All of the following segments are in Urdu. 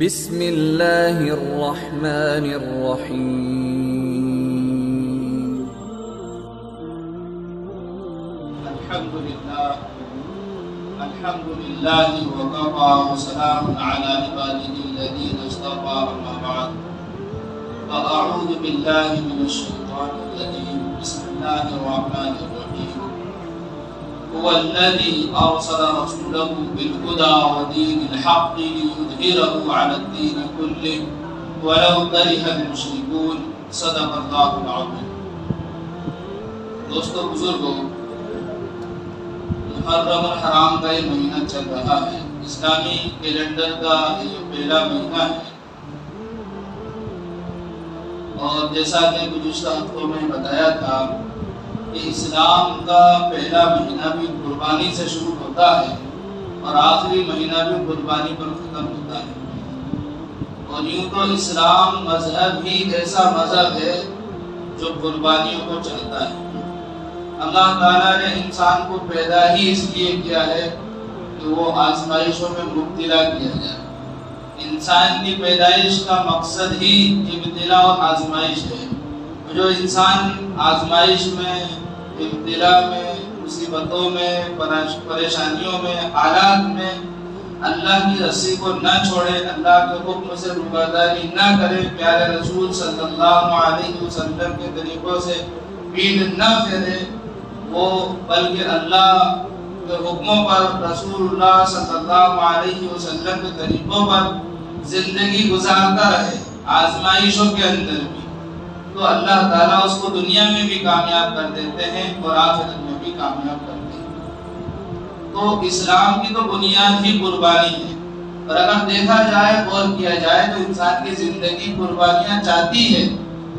بسم اللہ الرحمن الرحیم الحمد للہ وکفی وسلام علی عبادہ الذین اصطفی اما بعد فاعوذ باللہ من الشیطان الرجیم بسم اللہ الرحمن الرحیم هو الذی ارسل رسوله بالهدى ودین الحق لیظہرہ علی الدین کلہ ولو کرہ المشرکون صدق اللہ العظیم۔ دوستو بزرگوں، محرم الحرام کا یہ مہینہ چل رہا ہے، اسلامی کیلنڈر کا یہ پہلا مہینہ ہے، اور جیسا کہ گزشتہ ہفتوں میں بتایا تھا کہ اسلام کا پہلا مہینہ بھی قربانی سے شروع ہوتا ہے اور آخری مہینہ بھی قربانی پر ختم ہوتا ہے۔ اور یوں تو اسلام مذہب ہی ایسا مذہب ہے جو قربانیوں کو چاہتا ہے۔ اللہ تعالیٰ نے انسان کو پیدا ہی اس لیے کیا ہے کہ وہ آزمائشوں میں مبتلا کیا جائے۔ انسان کی پیدائش کا مقصد ہی ابتلا اور آزمائش ہے۔ جو انسان آزمائش میں، ابتلا میں، مصیبتوں میں، پریشانیوں میں، حالات میں اللہ کی رسی کو نہ چھوڑے، اللہ کے حکم سے رواداری نہ کرے، پیارے رسول صلی اللہ علیہ وسلم کے طریقوں سے پیٹھ نہ پھیرے، وہ بلکہ اللہ کے حکموں پر، رسول اللہ صلی اللہ علیہ وسلم کے طریقوں پر زندگی گزارتا رہے آزمائشوں کے اندر بھی، تو اللہ تعالیٰ اس کو دنیا میں بھی کامیاب کر دیتے ہیں اور آخرت میں بھی کامیاب کرتے ہیں۔ تو اسلام کی تو بنیاد ہی قربانی ہے، اور اگر دیکھا جائے، غور کیا جائے تو انسان کی زندگی قربانیاں چاہتی ہے۔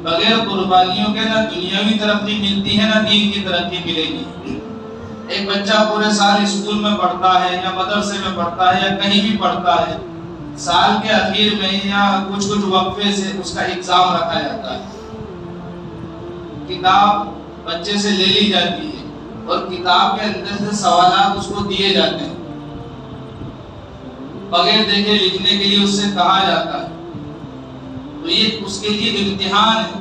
بغیر قربانیوں کے نہ دنیاوی ترقی ملتی ہے نہ دین کی ترقی ملے گی۔ ایک بچہ پورے سال اسکول میں پڑھتا ہے یا مدرسے میں پڑھتا ہے یا کہیں بھی پڑھتا ہے، سال کے اخیر میں یا کچھ وقفے سے اس کا ایگزام رکھا جاتا ہے، کتاب بچے سے لے لی جاتی ہے اور کتاب کے اندر سے سوالات اس کو دیے جاتے ہیں، بغیر دیکھے لکھنے کے لیے اس سے کہا جاتا ہے۔ تو یہ اس کے لیے امتحان ہے۔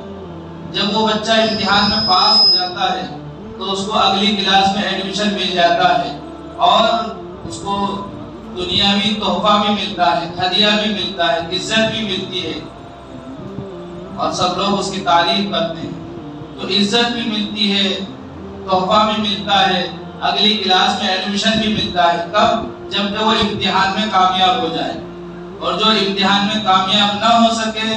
جب وہ بچہ امتحان میں پاس ہو جاتا ہے تو اس کو اگلی کلاس میں ایڈمیشن مل جاتا ہے، اور اس کو دنیاوی تحفہ بھی ملتا ہے، ہدیہ بھی ملتا ہے، عزت بھی ملتی ہے، اور سب لوگ اس کی تعریف کرتے ہیں۔ تو عزت بھی ملتی ہے، تحفہ بھی ملتا ہے، اگلی کلاس میں ایڈمیشن بھی ملتا ہے۔ کب؟ جب کہ وہ امتحان میں کامیاب ہو جائے، اور جو امتحان میں کامیاب نہ ہو سکے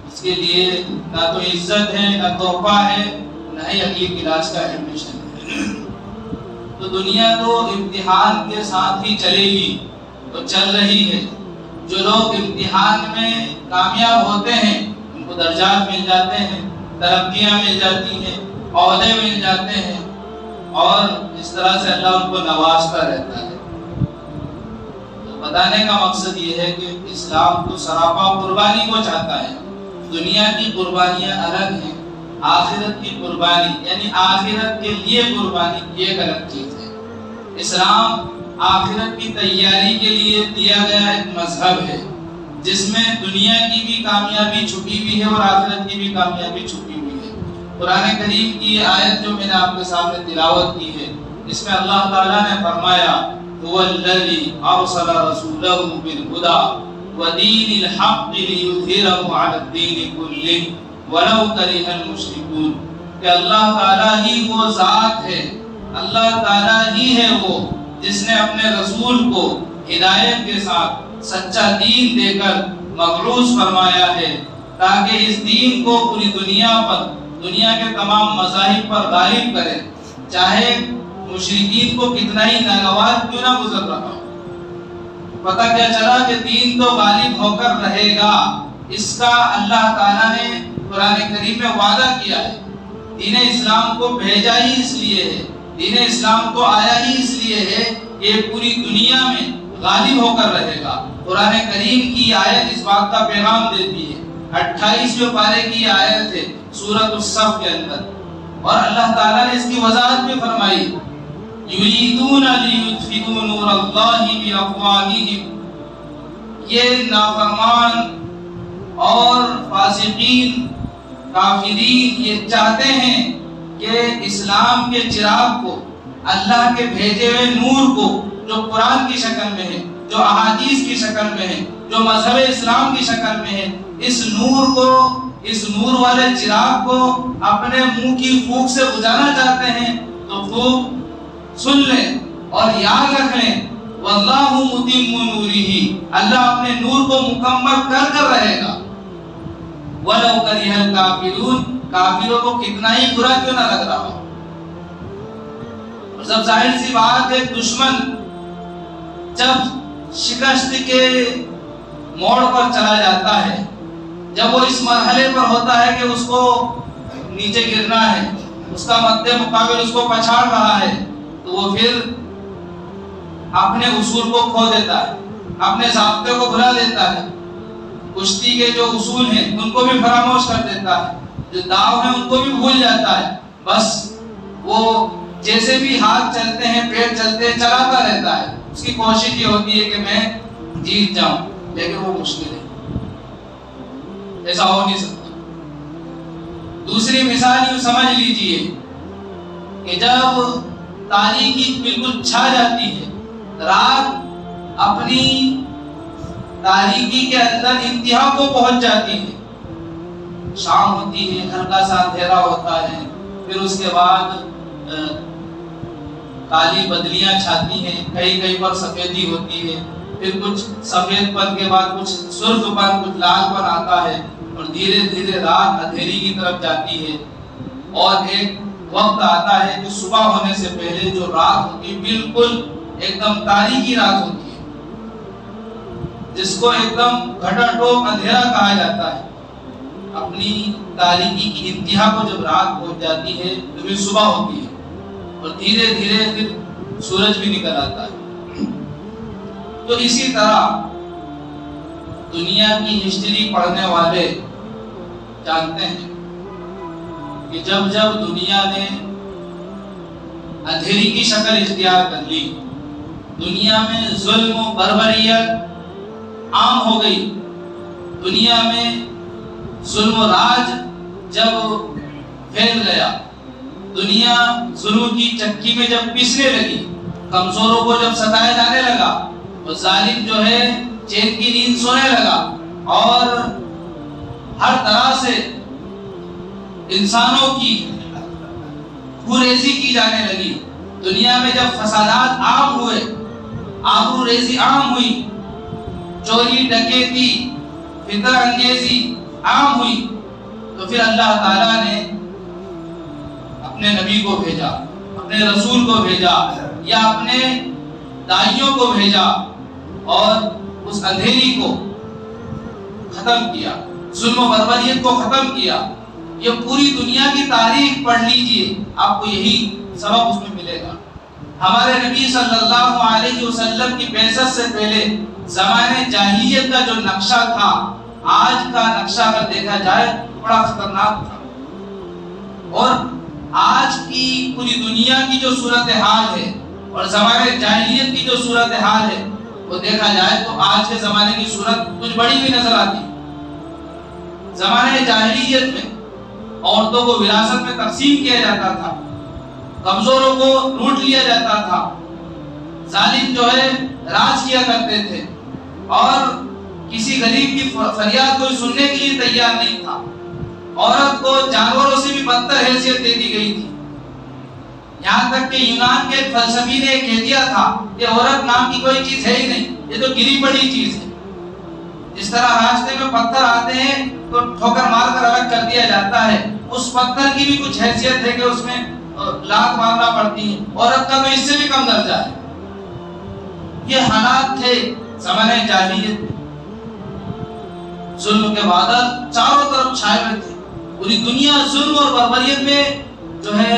اس کے لیے نہ تو عزت ہے، نہ تحفہ ہے، نہ ہی اگلی کلاس کا ایڈمیشن ہے۔ تو دنیا تو امتحان کے ساتھ ہی چلے گی اور چل رہی ہے۔ جو لوگ امتحان میں کامیاب ہوتے ہیں ان کو درجات مل جاتے ہیں، ترقیاں مل جاتی ہیں، عہدے مل جاتے ہیں، اور اس طرح سے اللہ ان کو نوازتا رہتا ہے۔ بتانے کا مقصد یہ ہے کہ اسلام تو سراپا قربانی کو چاہتا ہے۔ دنیا کی قربانیاں الگ ہیں، آخرت کی قربانی یعنی آخرت کے لیے قربانی یہ ایک الگ چیز ہے۔ اسلام آخرت کی تیاری کے لیے دیا گیا ایک مذہب ہے جس میں دنیا کی بھی کامیابی چھپی ہوئی ہے اور آخرت کی بھی کامیابی چھپی ہوئی ہے۔ قرآن کریم کی یہ آیت جو میں نے آپ کے سامنے تلاوت کی ہے، اس میں اللہ تعالیٰ نے فرمایا هو الذي ارسل رسوله بالهدى ودين الحق ليظهره على الدين كله ولو كره المشركون، کہ اللہ تعالیٰ ہی وہ ذات ہے، اللہ تعالیٰ ہی ہے وہ جس نے اپنے رسول کو ہدایت کے ساتھ سچا دین دے کر مبعوث فرمایا ہے، تاکہ اس دین کو پوری دنیا پر، دنیا کے تمام مذاہب پر غالب کرے، چاہے مشرکین کو کتنا ہی ناگوار کیوں نہ گزر رہا ہو۔ پتہ کیا چلا کہ دین تو غالب ہو کر رہے گا، اس کا اللہ تعالیٰ نے قرآن کریم میں وعدہ کیا ہے۔ دین اسلام کو بھیجا ہی اس لیے ہے، دین اسلام کو آیا ہی اس لیے ہے کہ پوری دنیا میں غالب ہو کر رہے گا۔ قرآن کریم کی آیت اس بات کا پیغام دیتی ہے۔ 28ویں پارے کی آیت ہے سورۃ الصف کے اندر، اور اللہ تعالیٰ نے اس کی وضاحت بھی فرمائی، یریدون لیطفئوا نور اللہ بافواہہم یہ نافرمان اور فاسقین کافرین یہ چاہتے ہیں کہ اسلام کے چراغ کو، اللہ کے بھیجے ہوئے نور کو، جو قرآن کی شکل میں ہے، جو احادیث کی شکل میں ہے، جو مذہب اسلام کی شکل میں ہے، اس نور کو، اس نور والے چراغ کو اپنے منہ کی پھونک سے بجھانا چاہتے ہیں تو خوب سن لیں اور یاد رکھ لیں، واللہ متم نورہ، اللہ اپنے نور کو مکمل کر رہے گا، وَلَوْ كَرِهَ الْكَافِرُونَ، کافروں کو کتنا ہی برا کیوں نہ لگ رہا ہو۔ اور سب ظاہر سی بات ہے، دشمن جب شکست کے موڑ پر چلا جاتا ہے، جب وہ اس مرحلے پر ہوتا ہے کہ اس کو نیچے گرنا ہے، اس کا مد مقابل اس کو پچھاڑ رہا ہے، تو وہ پھر اپنے اصول کو کھو دیتا ہے، اپنے ضابطے کو بھلا دیتا ہے، کشتی کے جو اصول ہیں ان کو بھی فراموش کر دیتا ہے، جو داؤ ہیں ان کو بھی بھول جاتا ہے، بس وہ جیسے بھی ہاتھ چلتے ہیں، پیر چلتے ہیں، چلاتا رہتا ہے، اس کی کوشش یہ ہوتی ہے کہ میں جیت جاؤں، لیکن وہ مشکل ہے، ایسا ہو نہیں سکتا۔ دوسری مثال یوں سمجھ لیجئے کہ جب تاریکی بالکل چھا جاتی ہے، رات اپنی تاریکی کے اندر انتہا کو پہنچ جاتی ہے، شام ہوتی ہے، ہلکا سا اندھیرا ہوتا ہے، پھر اس کے بعد کالی بدلیاں چھاتی ہیں، کہیں پر سفیدی ہوتی ہے، پھر کچھ سفید پن کے بعد کچھ سرخ پن، کچھ لال پن آتا ہے، اور دھیرے دھیرے رات اندھیری کی طرف جاتی ہے، اور ایک وقت آتا ہے کہ صبح ہونے سے پہلے جو رات ہوتی ہے بالکل ایک دم تاریکی رات ہوتی ہے، جس کو ایک دم گھٹا ٹوپ اندھیرا کہا جاتا ہے۔ اپنی تاریکی کی انتہا کو جب رات پہنچ جاتی ہے تو پھر صبح ہوتی ہے، اور دھیرے دھیرے پھر سورج بھی نکل آتا ہے۔ تو اسی طرح دنیا کی ہسٹری پڑھنے والے جانتے ہیں کہ جب جب دنیا نے اندھیری کی شکل اختیار کر لی، دنیا میں ظلم و بربریت عام ہو گئی، دنیا میں ظلم و راج جب پھیل گیا، دنیا ظلم کی چکی میں جب پیسنے لگی، کمزوروں کو جب ستایا جانے لگا، اور ظالم جو ہے چین کی نیند سونے لگا، اور ہر طرح سے انسانوں کی خوریزی کی جانے لگی، دنیا میں جب فسادات عام ہوئے، آبرو ریزی عام ہوئی، چوری ڈکیتی فتنہ انگیزی عام ہوئی، تو پھر اللہ تعالیٰ نے اپنے نبی کو بھیجا، اپنے رسول کو بھیجا، یا اپنے داعیوں کو بھیجا، اور اس اندھیری کو ختم کیا، ظلم و بربریت کو ختم کیا۔ یہ پوری دنیا کی تاریخ پڑھ لیجئے، آپ کو یہی سبق اس میں ملے گا۔ ہمارے نبی صلی اللہ علیہ وسلم کی بعثت سے پہلے زمانے جاہلیت کا جو نقشہ تھا، آج کا نقشہ اگر دیکھا جائے بڑا خطرناک تھا، اور آج کی پوری دنیا کی جو صورتحال ہے اور زمانے جاہلیت کی جو صورتحال ہے وہ دیکھا جائے تو آج کے زمانے کی صورت کچھ بڑی بھی نظر آتی۔ زمانے جاہلیت میں عورتوں کو وراثت میں تقسیم کیا جاتا تھا، کمزوروں کو لوٹ لیا جاتا تھا، ظالم جو ہے راج کیا کرتے تھے، اور کسی غریب کی فریاد کوئی سننے کے لیے تیار نہیں تھا، عورت کو جانوروں سے بھی بدتر حیثیت دے دی گئی تھی، یہاں تک کہ یونان کے ایک فلسفی نے کہہ دیا تھا کہ عورت نام کی کوئی چیز ہے ہی نہیں، یہ تو گری پڑی چیز ہے۔ جس طرح راستے میں پتھر آتے ہیں تو ٹھوکر مار کر الگ کر دیا جاتا ہے، اس پتھر کی بھی کچھ حیثیت ہے کہ اس میں لات مارنا پڑتی ہے، عورت کا تو اس سے بھی کم درجہ ہے۔ یہ حالات تھے زمانے جاہلیت میں، ظلم کے بادل چاروں طرف چھائے ہوئے تھے، پوری دنیا ظلم اور بربریت میں جو ہے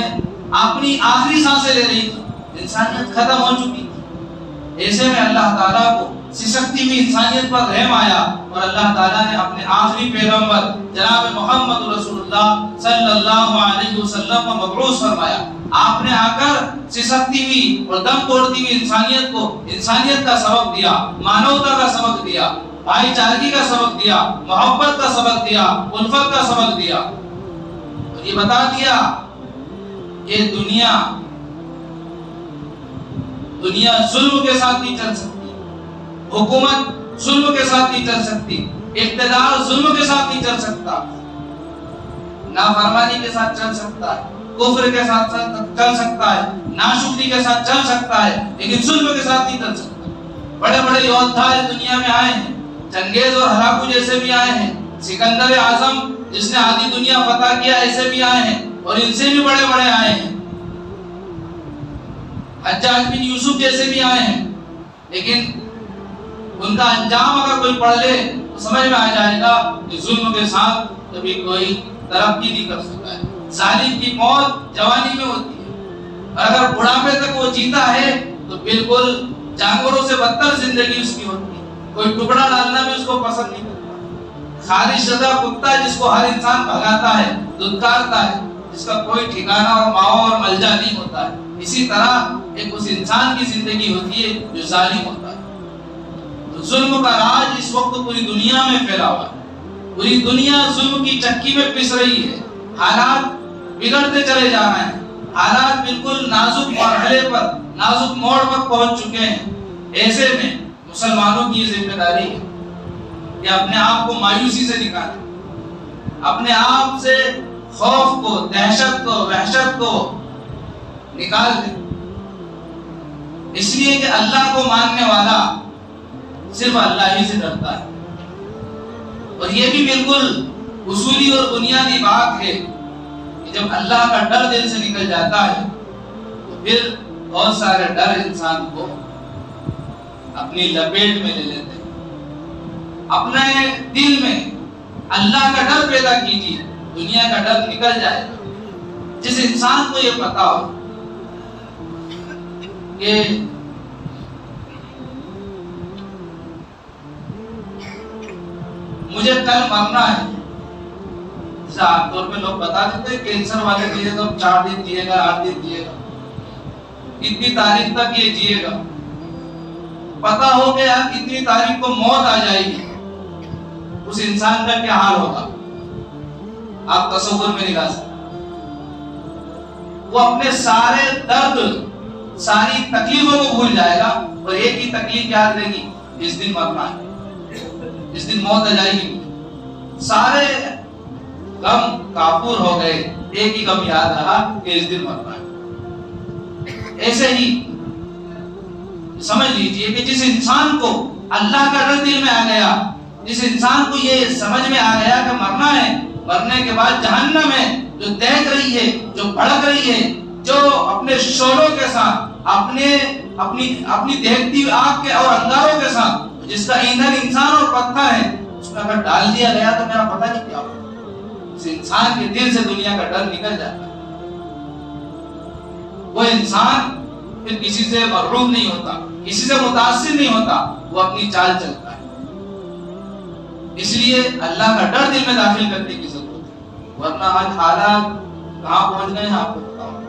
اپنی آخری سانسیں لے رہی تھی، انسانیت ختم ہو چکی تھی۔ ایسے میں اللہ تعالیٰ کو سسکتی ہوئی انسانیت پر رحم آیا، اور اللہ تعالیٰ نے اپنے آخری پیغمبر جناب محمد رسول اللہ صلی اللہ علیہ وسلم کو مبعوث فرمایا۔ آپ نے آ کر سسکتی ہوئی اور دم توڑتی ہوئی انسانیت کو انسانیت کا سبق دیا، مانوتا کا سبق دیا، بھائی چارگی کا سبق دیا، محبت کا سبق دیا، الفت کا سبق دیا، اور یہ بتا دیا کہ دنیا ظلم کے ساتھ نہیں چل سکتی، حکومت ظلم کے ساتھ نہیں چل سکتی، اقتدار ظلم کے ساتھ نہیں چل سکتا، نافرمانی کے ساتھ چل سکتا ہے، کفر کے ساتھ چل سکتا ہے، ناشکری کے ساتھ چل سکتا ہے، لیکن ظلم کے ساتھ نہیں چل سکتا۔ بڑے بڑے یودھا دنیا میں آئے ہیں، چنگیز اور ہلاکو جیسے بھی آئے ہیں، سکندر اعظم جس نے آدھی دنیا فتح کیا ایسے بھی آئے ہیں، اور ان سے بھی بڑے بڑے آئے ہیں، حجاج بن یوسف جیسے بھی آئے ہیں، لیکن ان کا انجام اگر کوئی پڑھ لے تو سمجھ میں آ جائے گا کہ ظلم کے ساتھ کبھی کوئی ترقی نہیں کر سکتا ہے۔ ظالم کی موت جوانی میں ہوتی ہے، اور اگر بڑھاپے تک وہ جیتا ہے تو بالکل جانوروں سے بدتر زندگی اس کی ہوتی ہے، کوئی ٹکڑا ڈالنا بھی اس کو پسند نہیں کرتا، خارج شدہ کتا جس کو ہر انسان بھگاتا ہے، دھتکارتا ہے، جس کا کوئی ٹھکانہ اور ماؤں اور ملجا نہیں ہوتا ہے، اسی طرح ایک اس انسان کی زندگی ہوتی ہے جو ظالم ہوتا ہے۔ تو ظلم کا راج اس وقت پوری دنیا میں پھیلا ہوا ہے، پوری دنیا ظلم کی چکی میں پس رہی ہے، حالات بگڑتے چلے جا رہے ہیں، حالات بالکل نازک مرحلے پر، نازک موڑ پر پہنچ چکے ہیں۔ ایسے میں مسلمانوں کی یہ ذمہ داری ہے کہ اپنے آپ کو مایوسی سے نکالیں، اپنے آپ سے خوف کو، دہشت کو، وحشت کو نکال دیں، اس لیے کہ اللہ کو ماننے والا صرف اللہ ہی سے ڈرتا ہے، اور یہ بھی بالکل اصولی اور بنیادی بات ہے کہ جب اللہ کا ڈر دل سے نکل جاتا ہے تو پھر بہت سارے ڈر انسان کو اپنی لپیٹ میں لے لیتے ہیں۔ اپنے دل میں اللہ کا ڈر پیدا کیجیے، دنیا کا ڈر نکل جائے گا۔ جس انسان کو یہ پتا ہو کہ مجھے کل مرنا ہے، جیسے عام طور پہ لوگ بتا دیتے ہیں کینسر والے کے لیے تو 4 دن جیے گا، 8 دن جیے گا، اتنی تاریخ تک یہ جیے گا، پتا ہو کہ یار اتنی تاریخ کو موت آ جائے گی، اس انسان کا کیا حال ہوگا آپ تصور میں نہیں لا سکتے۔ وہ اپنے سارے درد، ساری تکلیفوں کو بھول جائے گا، اور ایک ہی تکلیف یاد رہے گی، اس دن مرنا ہے، اس دن موت آ جائے گی۔ سارے غم کافور ہو گئے، ایک ہی غم یاد رہا کہ اس دن مرنا ہے۔ ایسے ہی سمجھ لیجئے کہ جس انسان کو اللہ کا ڈر دل میں آ گیا، جس انسان کو یہ سمجھ میں آ گیا کہ مرنا ہے، مرنے کے بعد جہنم ہے جو دیکھ رہی ہے، جو بھڑک رہی ہے، جو اپنے شعلوں کے ساتھ، اپنی دیکھتی آگ کے اور انگاروں کے ساتھ، جس کا ایندھن انسان اور پتھر ہے، اس میں اگر ڈال دیا گیا تو میرا پتہ نہیں کیا ہوگا۔ اس انسان کے دل سے دنیا کا ڈر نکل جاتا ہے، وہ انسان پھر کسی سے محروم نہیں ہوتا، کسی سے متاثر نہیں ہوتا، وہ اپنی چال چلتا ہے۔ اس لیے اللہ کا ڈر دل میں داخل کرنے کی ضرورت ہے، ورنہ آج حالات کہاں پہنچ گئے ہیں آپ کو پتا ہوگا۔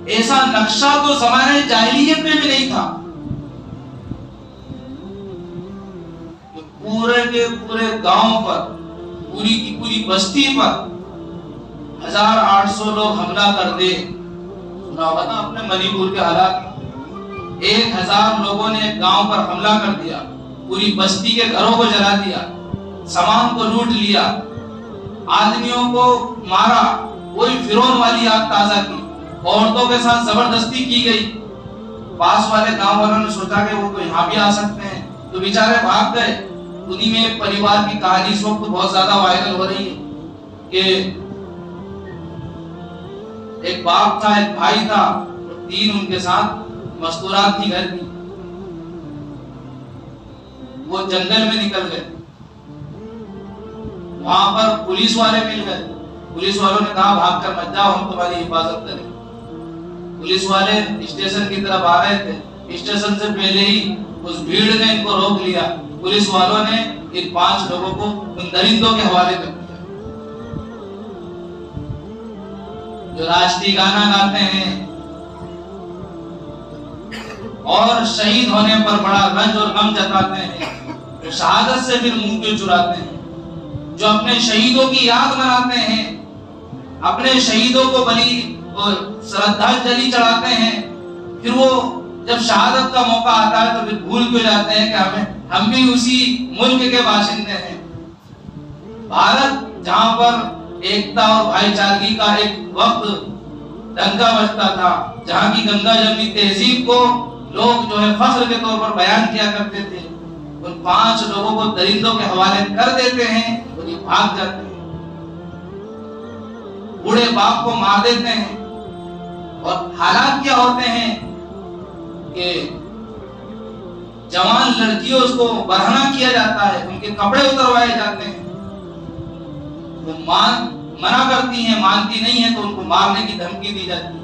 ایسا نقشہ تو زمانے جاہلیت میں بھی نہیں تھا کہ پورے کے پورے گاؤں پر، پوری کی پوری بستی پر 1800 لوگ حملہ کر دے۔ سنا ہوگا نا اپنے منی پور کے حالات، 1000 لوگوں نے گاؤں پر حملہ کر دیا، پوری بستی کے گھروں کو جلا دیا، سامان کو لوٹ لیا، آدمیوں کو مارا، وہی فرعون والی آگ تازہ کی، عورتوں کے ساتھ زبردستی کی گئی۔ پاس والے گاؤں والوں نے سوچا کہ وہ تو یہاں بھی آ سکتے ہیں، تو بیچارے بھاگ گئے۔ انہی میں ایک پریوار کی کہانی اس وقت بہت زیادہ وائرل ہو رہی ہے کہ ایک باپ تھا، ایک بھائی تھا، 3 ان کے ساتھ مستورات تھی گھر کی۔ وہ جنگل میں نکل گئے، وہاں پر پولیس والے مل گئے۔ پولیس والوں نے کہا بھاگ کر مت جاؤ، ہم تمہاری حفاظت کریں۔ پولیس والے اسٹیشن کی طرف آ رہے تھے، اسٹیشن سے پہلے ہی اس بھیڑ نے ان کو روک لیا۔ پولیس والوں نے ان 5 لوگوں کو ان درندوں کے حوالے کر دیا۔ جو راشٹری گانا گاتے ہیں اور شہید ہونے پر بڑا رنج اور غم جتاتے ہیں، جو شہادت سے پھر منہ کیوں چراتے ہیں، جو اپنے شہیدوں کی یاد مناتے ہیں، اپنے شہیدوں کو بلی اور شردھانجلی چڑھاتے ہیں، پھر وہ جب شہادت کا موقع آتا ہے تو پھر بھول کیوں جاتے ہیں کہ ہم بھی اسی ملک کے باشندے ہیں۔ بھارت جہاں پر ایکتا اور بھائی چارگی کا ایک وقت ڈنکا بجتا تھا، جہاں کی گنگا جمنی تہذیب کو لوگ جو ہے فخر کے طور پر بیان کیا کرتے تھے، ان 5 لوگوں کو درندوں کے حوالے کر دیتے ہیں اور یہ بھاگ جاتے ہیں، بوڑھے باپ کو مار دیتے ہیں، اور حالات کیا ہوتے ہیں کہ جوان لڑکیوں اس کو برہنہ کیا جاتا ہے، ان کے کپڑے اتروائے جاتے ہیں، وہ منع کرتی ہیں، مانتی نہیں ہے تو ان کو مارنے کی دھمکی دی جاتی ہے۔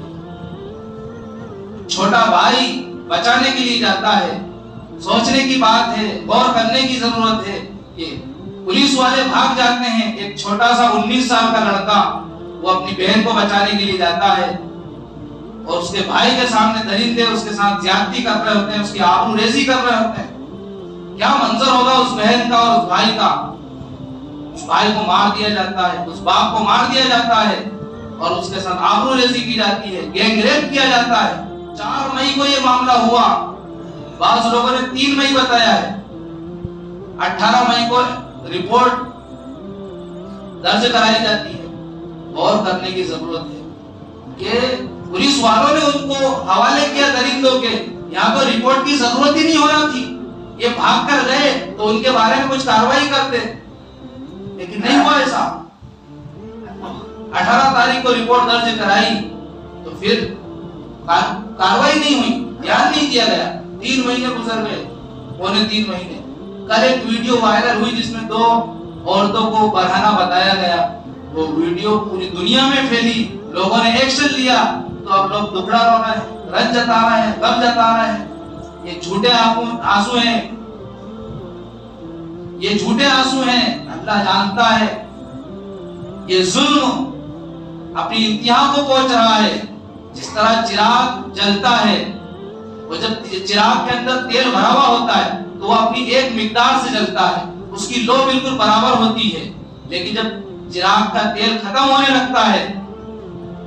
چھوٹا بھائی بچانے کے لیے جاتا ہے، سوچنے کی بات ہے، غور کرنے کی ضرورت ہے کہ پولیس والے بھاگ جاتے ہیں، ایک چھوٹا سا 19 سال کا لڑکا وہ اپنی بہن کو بچانے کے لیے جاتا ہے اور اس کے بھائی کے سامنے درندے اس کے ساتھ زیادتی کر رہے ہوتے ہیں، اس کی آبرو ریزی کر رہے ہوتے ہیں۔ کیا منظر ہوگا اس بہن کا اور اس بھائی کا؟ اس بھائی کو مار دیا جاتا ہے، اس باپ کو مار دیا جاتا ہے اور اس کے ساتھ آبرو ریزی کی جاتی ہے، گینگ ریپ کیا جاتا ہے۔ 4 مئی کو یہ معاملہ ہوا، بعض لوگوں نے 3 مئی بتایا ہے، 18 مئی کو رپورٹ درج کرائی جاتی ہے۔ غور کرنے کی ضرورت ہے کہ پولیس والوں نے ان کو حوالے کیا درندوں کے، یہاں تو رپورٹ کی ضرورت ہی نہیں ہونا تھی، یہ بھاگ کر گئے تو ان کے بارے میں کچھ کارروائی کرتے، لیکن نہیں ہوا ایسا۔ 18 تاریخ کو رپورٹ درج کرائی تو پھر کارروائی نہیں ہوئی، دھیان نہیں دیا گیا، 3 مہینے گزر گئے، پونے 3 مہینے۔ کل ایک ویڈیو وائرل ہوئی جس میں 2 عورتوں کو برہنہ بتایا گیا، وہ ویڈیو پوری دنیا میں پھیلی، لوگوں نے ایکشن لیا، تو اب لوگ دکھڑا رو رہے ہیں، رنج جتا رہے ہیں، غم جتا رہے ہیں۔ یہ جھوٹے آنسو ہیں، یہ جھوٹے آنسو ہیں، اللہ جانتا ہے یہ ظلم اپنی انتہا کو پہنچ رہا ہے۔ جس طرح چراغ جلتا ہے، وہ جب چراغ کے اندر تیل بھرا ہوا ہوتا ہے تو وہ اپنی ایک مقدار سے جلتا ہے، اس کی لو بالکل برابر ہوتی ہے، لیکن جب چراغ کا تیل ختم ہونے لگتا ہے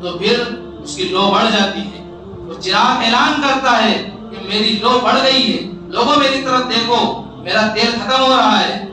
تو پھر اس کی لو بڑھ جاتی ہے۔ تو چراغ اعلان کرتا ہے کہ میری لو بڑھ گئی ہے، لوگوں میری طرف دیکھو، میرا تیل ختم ہو رہا ہے۔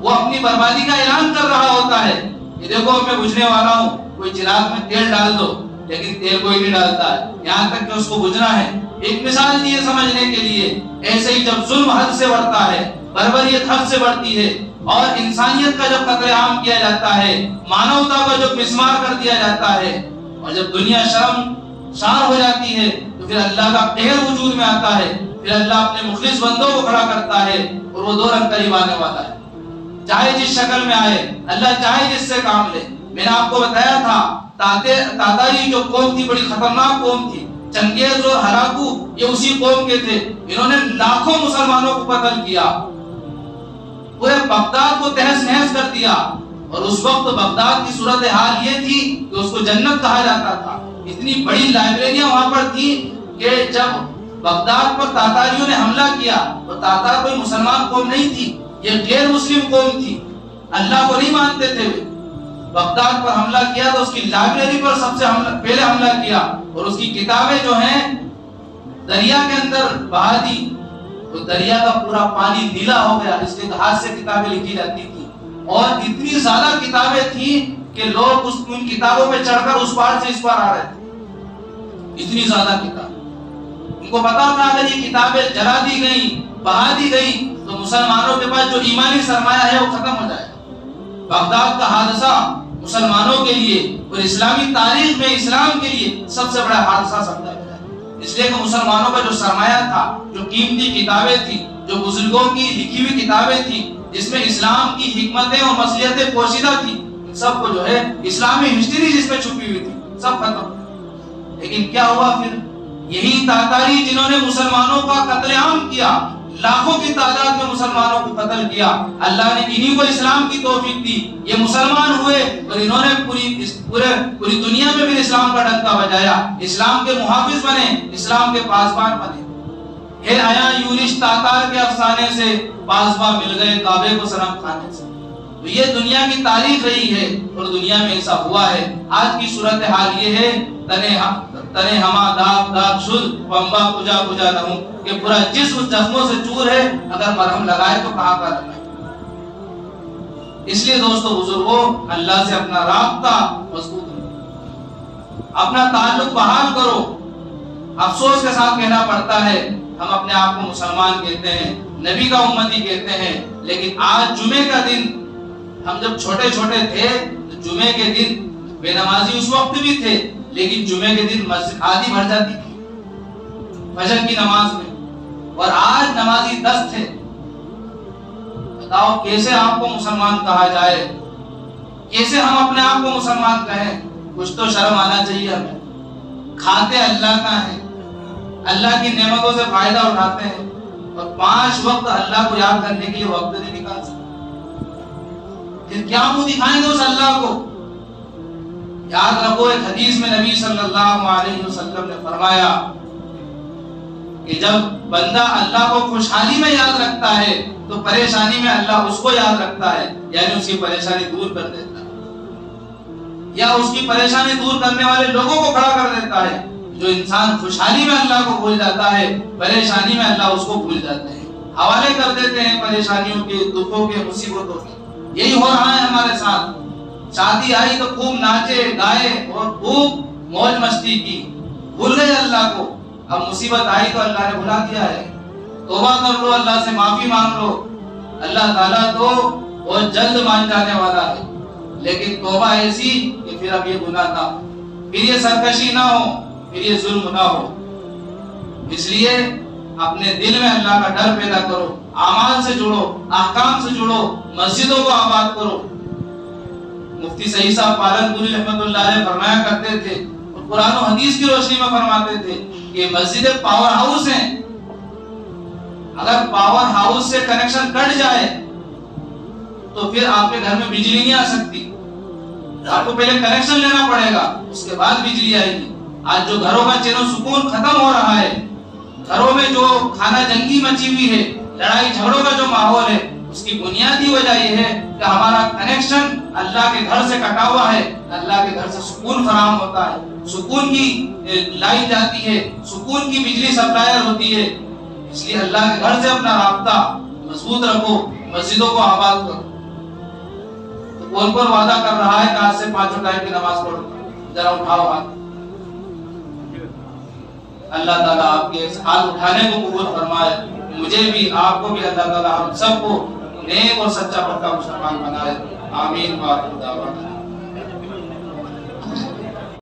وہ اپنی بربادی کا اعلان کر رہا ہوتا ہے کہ دیکھو میں بجھنے والا ہوں، کوئی چراغ میں تیل ڈال دو، لیکن تیل کوئی نہیں ڈالتا ہے، یہاں تک کہ اس کو بجھنا ہے۔ ایک مثال دی ہے سمجھنے کے لیے، ایسے ہی جب ظلم حد سے بڑھتا ہے، بربریت حد سے بڑھتی ہے، اور انسانیت کا جب قتل عام کیا جاتا ہے، مانوتا کو جب مسمار کر دیا جاتا ہے، اور جب دنیا شرمسار ہو جاتی ہے تو پھر اللہ کا قہر وجود میں آتا ہے، پھر اللہ اپنے مخلص بندوں کو کھڑا کرتا ہے اور وہ 2 رنگ قریب آنے والا ہے، چاہے جس شکل میں آئے، اللہ چاہے جس سے کام لے۔ میں نے آپ کو بتایا تھا تاتاری جو قوم تھی بڑی خطرناک قوم تھی، چنگیز اور ہلاکو یہ اسی قوم کے تھے، انہوں نے لاکھوں مسلمانوں کو قتل کیا، پورے بغداد کو تہس نہس کر دیا، اور اس وقت بغداد کی صورتحال یہ تھی کہ اس کو جنت کہا جاتا تھا۔ اتنی بڑی لائبریریاں وہاں پر تھی کہ جب بغداد پر تاتاریوں نے حملہ کیا تو تاتار کوئی مسلمان قوم نہیں تھی، یہ غیر مسلم قوم تھی، اللہ کو نہیں مانتے تھے۔ بغداد پر حملہ کیا تو اس کی لائبریری پر سب سے پہلے حملہ کیا، اور اس کی کتابیں جو ہیں دریا کے اندر بہا دی، تو دریا کا پورا پانی نیلا ہو گیا، اس لیے ہاتھ سے کتابیں لکھی جاتی تھی، اور اتنی زیادہ کتابیں تھیں کہ لوگ ان کتابوں پہ چڑھ کر اس پار سے اس پار آ رہے تھے، اتنی زیادہ کتاب۔ ان کو پتا تھا اگر یہ کتابیں جلا دی گئیں، بہا دی گئیں تو مسلمانوں کے پاس جو ایمانی سرمایہ ہے وہ ختم ہو جائے گا۔ بغداد کا حادثہ مسلمانوں کے لیے اور اسلامی تاریخ میں اسلام کے لیے سب سے بڑا حادثہ سمجھا گیا، اس لیے کہ مسلمانوں کا جو سرمایہ تھا، جو قیمتی کتابیں تھیں، جو بزرگوں کی لکھی ہوئی کتابیں تھیں، جس میں اسلام کی حکمتیں اور مصلحتیں پوشیدہ تھیں، سب کو جو ہے اسلامی ہسٹری جس میں چھپی ہوئی تھی سب ختم۔ لیکن کیا ہوا پھر؟ یہی تاتاری جنہوں نے مسلمانوں کا قتل عام کیا، لاکھوں کی تعداد میں مسلمانوں کو قتل کیا، اللہ نے انہی کو اسلام کی توفیق دی، یہ مسلمان ہوئے اور انہوں نے پوری دنیا میں بھی اسلام کا ڈنکا بجایا، اسلام کے محافظ بنے، اسلام کے پاسبان بنے۔ پھر آیا یونش تاتار کے افسانے سے پاسباں مل گئے کعبے کو صنم کھانے سے۔ تو یہ دنیا کی تاریخ رہی ہے اور دنیا میں ایسا ہوا ہے۔ آج کی صورتحال یہ ہے تنے ہما داغ داغ شد پمبا کجا کجا نہ ہوں کہ پورا جسم زخموں سے چور ہے، اگر مرہم لگائے تو کہاں کا لگائے۔ اس لیے دوستو بزرگوں، اللہ سے اپنا رابطہ مضبوط رکھو، اپنا تعلق بحال کرو۔ افسوس کے ساتھ کہنا پڑتا ہے ہم اپنے آپ کو مسلمان کہتے ہیں، نبی کا امتی کہتے ہیں، لیکن آج جمعے کا دن، ہم جب چھوٹے چھوٹے تھے تو جمعے کے دن بے نمازی اس وقت بھی تھے، لیکن جمعے کے دن مسجد آدھی بھر جاتی تھی فجر کی نماز میں، اور آج نمازی 10 تھے۔ بتاؤ کیسے آپ کو مسلمان کہا جائے، کیسے ہم اپنے آپ کو مسلمان کہیں؟ کچھ تو شرم آنا چاہیے ہمیں۔ کھاتے اللہ کا ہے، اللہ کی نعمتوں سے فائدہ اٹھاتے ہیں، اور 5 وقت اللہ کو یاد کرنے کے لیے وقت نہیں نکال سکتے، پھر کیا منہ دکھائیں گے اس اللہ کو؟ یاد رکھو، ایک حدیث میں نبی صلی اللہ علیہ وسلم نے فرمایا کہ جب بندہ اللہ کو خوشحالی میں یاد رکھتا ہے تو پریشانی میں اللہ اس کو یاد رکھتا ہے، یعنی اس کی پریشانی دور کر دیتا ہے، یا اس کی پریشانی دور کرنے والے لوگوں کو کھڑا کر دیتا ہے۔ جو انسان خوشحالی میں اللہ کو بھول جاتا ہے، پریشانی میں اللہ اس کو بھول جاتے ہیں، حوالے کر دیتے ہیں پریشانیوں کے، دکھوں کے، مصیبتوں کے۔ یہی ہو رہا ہے ہمارے ساتھ۔ شادی آئی تو خوب ناچے گائے اور خوب موج مستی کی، بھول گئے اللہ کو۔ اب مصیبت آئی تو اللہ نے بھلا دیا ہے، توبہ کر لو، اللہ سے معافی مانگ لو، اللہ تعالیٰ تو بہت جلد مان جانے والا ہے۔ لیکن توبہ ایسی کہ پھر اب یہ گناہ نہ ہو، پھر یہ سرکشی نہ ہو، پھر یہ ظلم نہ ہو۔ اس لیے اپنے دل میں اللہ کا ڈر پیدا کرو، اعمال سے جڑو، احکام سے جڑو، مسجدوں کو آباد کرو۔ مفتی سعید صاحب پالن پوری رحمت اللہ علیہ فرمایا کرتے تھے، اور قرآن و حدیث کی روشنی میں فرماتے تھے کہ مسجدیں پاور ہاؤس ہیں، اگر پاور ہاؤس سے کنیکشن کٹ جائے تو پھر آپ کے گھر میں بجلی نہیں آ سکتی، آپ کو پہلے کنیکشن لینا پڑے گا، اس کے بعد بجلی آئے گی۔ آج جو گھروں کا چین و سکون ختم ہو رہا ہے، گھروں میں جو خانہ جنگی مچی ہوئی ہے، لڑائی جھگڑوں کا جو ماحول ہے، اس کی بنیادی وجہ یہ ہے کہ ہمارا کنیکشن اللہ کے گھر سے کٹا ہوا ہے۔ اللہ کے گھر سے سکون فراہم ہوتا ہے، سکون کی لائن جاتی ہے، سکون کی بجلی سپلائر ہوتی ہے۔ اس لیے اللہ کے گھر سے اپنا رابطہ مضبوط رکھو، مسجدوں کو آباد کرو۔ تو کون کون وعدہ کر رہا ہے کہ آج سے 5 ٹائم کی نماز پڑھو؟ ذرا اٹھاؤ ہاتھ۔ اللہ تعالیٰ آپ کے اس ہاتھ اٹھانے کو قبول فرمائے، مجھے بھی آپ کو بھی اللہ تعالیٰ ہم سب کو نیک اور سچا پکا مسلمان بنائے۔ آمین۔